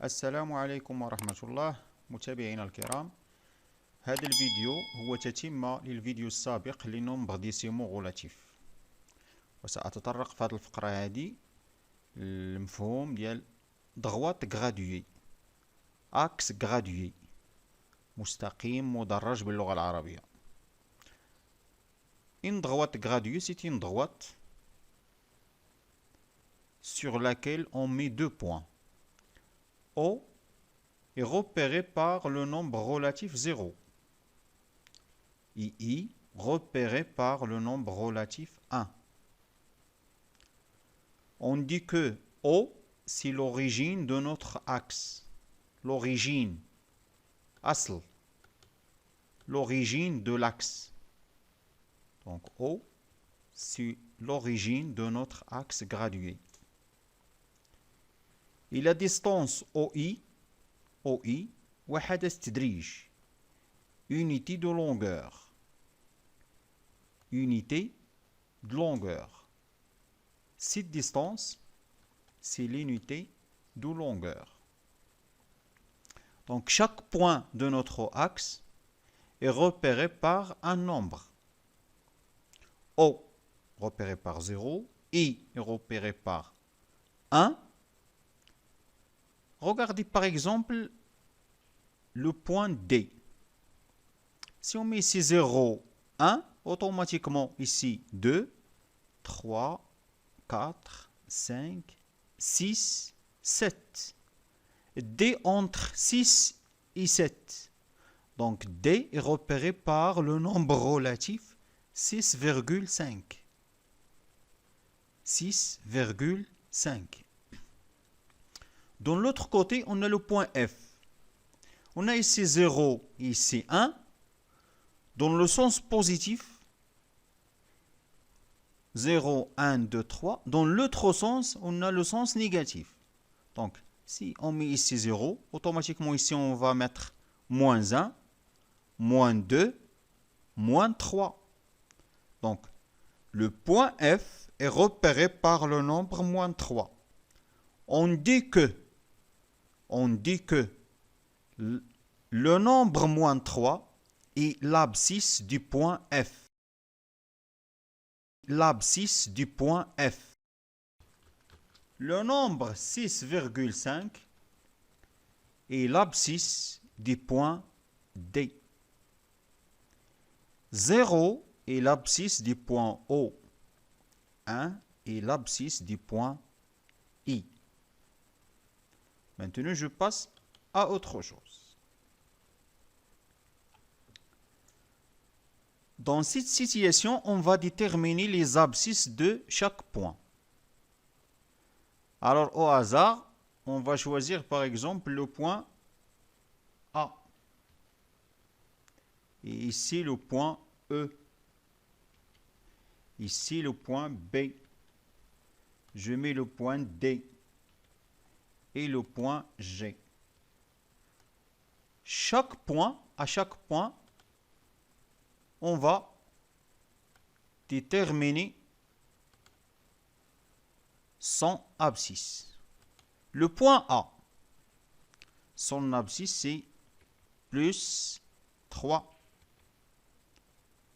السلام عليكم ورحمة الله متابعينا الكرام. هذا الفيديو هو تتمة للفيديو السابق لنومبر ديسيمو غولاتيف، وسأتطرق في هذه الفقرة هذه المفهوم ديال ضغوات غراديوي، اكس غراديوي، مستقيم مدرج باللغة العربية. Une droite graduée, c'est une droite sur laquelle on met deux points. O est repéré par le nombre relatif 0. I repéré par le nombre relatif 1. On dit que O, c'est l'origine de notre axe. L'origine. Asl. L'origine de l'axe. Donc O, c'est l'origine de notre axe gradué. Et la distance OI, وحدة تدريج, unité de longueur. Unité de longueur. Cette distance, c'est l'unité de longueur. Donc chaque point de notre axe est repéré par un nombre. O repéré par 0, I est repéré par 1. Regardez par exemple le point D. Si on met ici 0, 1, automatiquement ici 2, 3, 4, 5, 6, 7. D entre 6 et 7. Donc D est repéré par le nombre relatif 6,5. 6,5. Dans l'autre côté, on a le point F. On a ici 0 et ici 1. Dans le sens positif, 0, 1, 2, 3. Dans l'autre sens, on a le sens négatif. Donc, si on met ici 0, automatiquement ici, on va mettre moins 1, moins 2, moins 3. Donc, le point F est repéré par le nombre moins 3. On dit que le nombre moins 3 est l'abscisse du point F. L'abscisse du point F. Le nombre 6,5 est l'abscisse du point D. 0 est l'abscisse du point O. 1 est l'abscisse du point I. Maintenant, je passe à autre chose. Dans cette situation, on va déterminer les abscisses de chaque point. Alors, au hasard, on va choisir par exemple le point A. Et ici, le point E. Ici, le point B. Je mets le point D. Et le point G. À chaque point, on va déterminer son abscisse. Le point A, son abscisse c'est plus 3.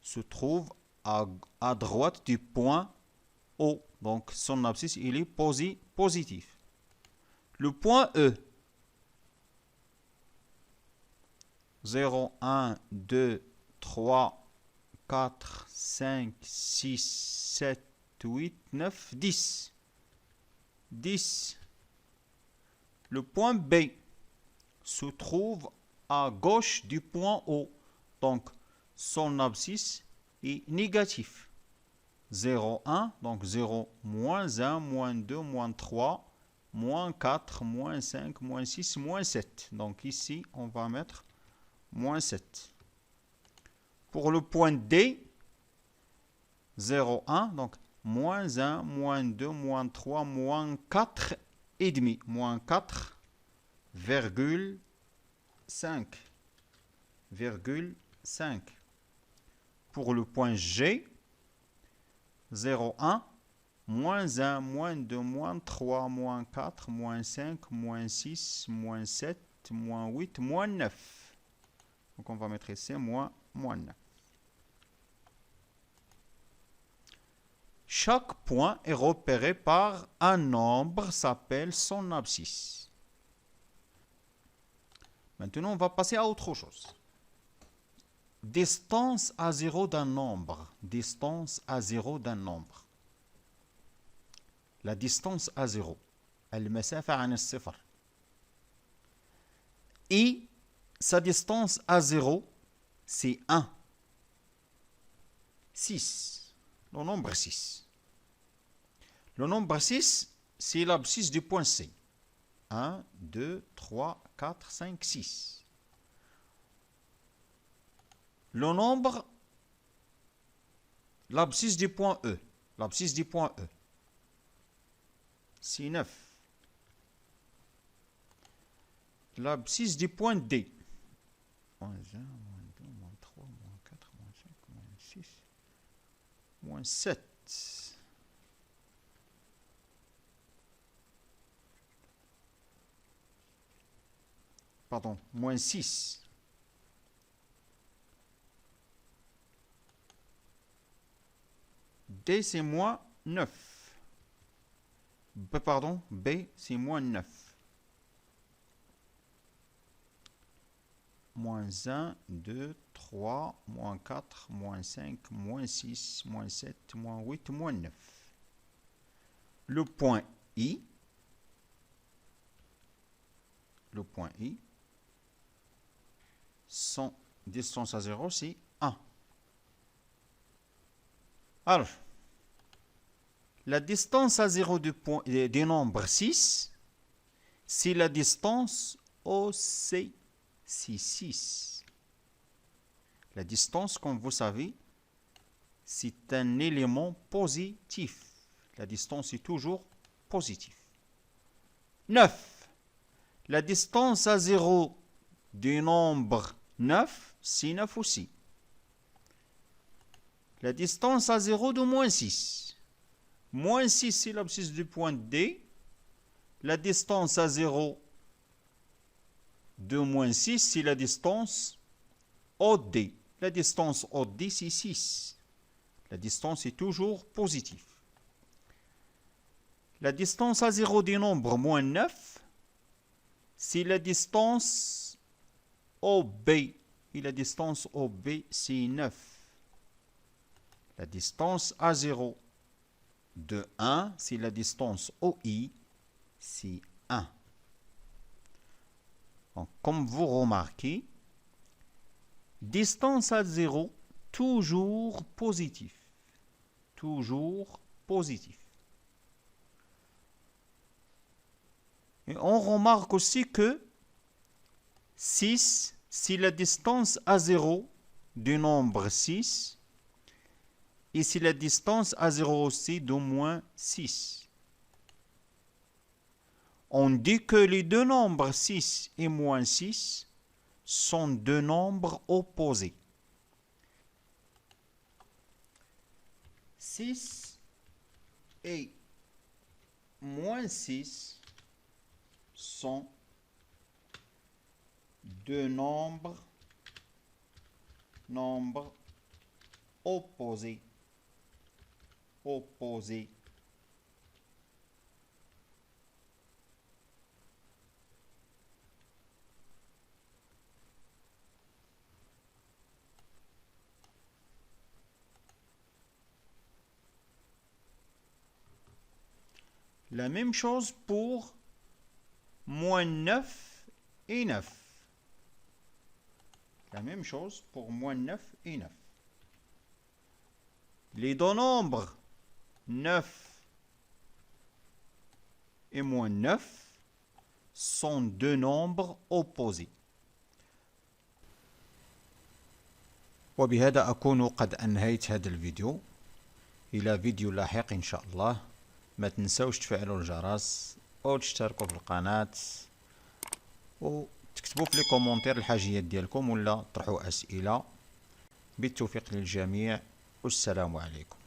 Se trouve à droite du point O. Donc son abscisse il est positif. Le point E, 0, 1, 2, 3, 4, 5, 6, 7, 8, 9, 10. 10. Le point B se trouve à gauche du point O. Donc, son abscisse est négatif. 0, 1, donc 0, moins 1, moins 2, moins 3, moins 4, moins 5, moins 6, moins 7. Donc ici, on va mettre moins 7. Pour le point D, 0, 1, donc moins 1, moins 2, moins 3, moins 4 et demi, moins 4,5. Pour le point G, 0, 1, moins 1, moins 2, moins 3, moins 4, moins 5, moins 6, moins 7, moins 8, moins 9. Donc on va mettre ici moins 9. Chaque point est repéré par un nombre, s'appelle son abscisse. Maintenant, on va passer à autre chose. Distance à 0 d'un nombre. Distance à 0 d'un nombre. La distance à 0. المسافة عن الصفر. Et sa distance à 0, c'est 1. 6. Le nombre 6. Le nombre 6, c'est l'abscisse du point C. 1, 2, 3, 4, 5, 6. Le nombre, l'abscisse du point E. L'abscisse du point E, c'est 9. L'abscisse du point D. Moins 1, moins 2, moins 3, moins 4, moins 5, moins 6, moins 7. Pardon, moins 6. D, c'est moins 9. B, c'est moins 9. Moins 1, 2, 3, moins 4, moins 5, moins 6, moins 7, moins 8, moins 9. Le point I, son distance à 0, c'est 1. Alors, la distance à 0 du nombre 6, c'est la distance OC, c'est 6. La distance, comme vous savez, c'est un élément positif. La distance est toujours positive. 9. La distance à 0 du nombre 9, c'est 9 aussi. La distance à 0 de moins 6. Moins 6, c'est l'abscisse du point D. La distance à 0 de moins 6, c'est la distance OD. La distance OD, c'est 6. La distance est toujours positive. La distance à 0 du nombre moins 9, c'est la distance OB. Et la distance OB, c'est 9. La distance à 0 de 1, c'est la distance OI, c'est 1. Donc, comme vous remarquez, distance à 0, toujours positif. Toujours positif. Et on remarque aussi que 6, c'est la distance à 0 du nombre 6. Et c'est la distance à 0 aussi de moins 6. On dit que les deux nombres 6 et moins 6 sont deux nombres opposés. 6 et moins 6 sont deux nombres opposés. La même chose pour moins 9 et 9. La même chose pour moins 9 et 9. Les deux nombres 9 et moins 9 sont deux nombres opposés. وبهذا أكون قد أنهيت هذا الفيديو. إلى فيديو لاحق إن شاء الله. ما تنسوش تفعلوا الجرس وتشتركوا في القناة وتكتبوا في لي كومونتير الحاجيات ديالكم ولا طرحوا أسئلة. بالتوفيق للجميع والسلام عليكم.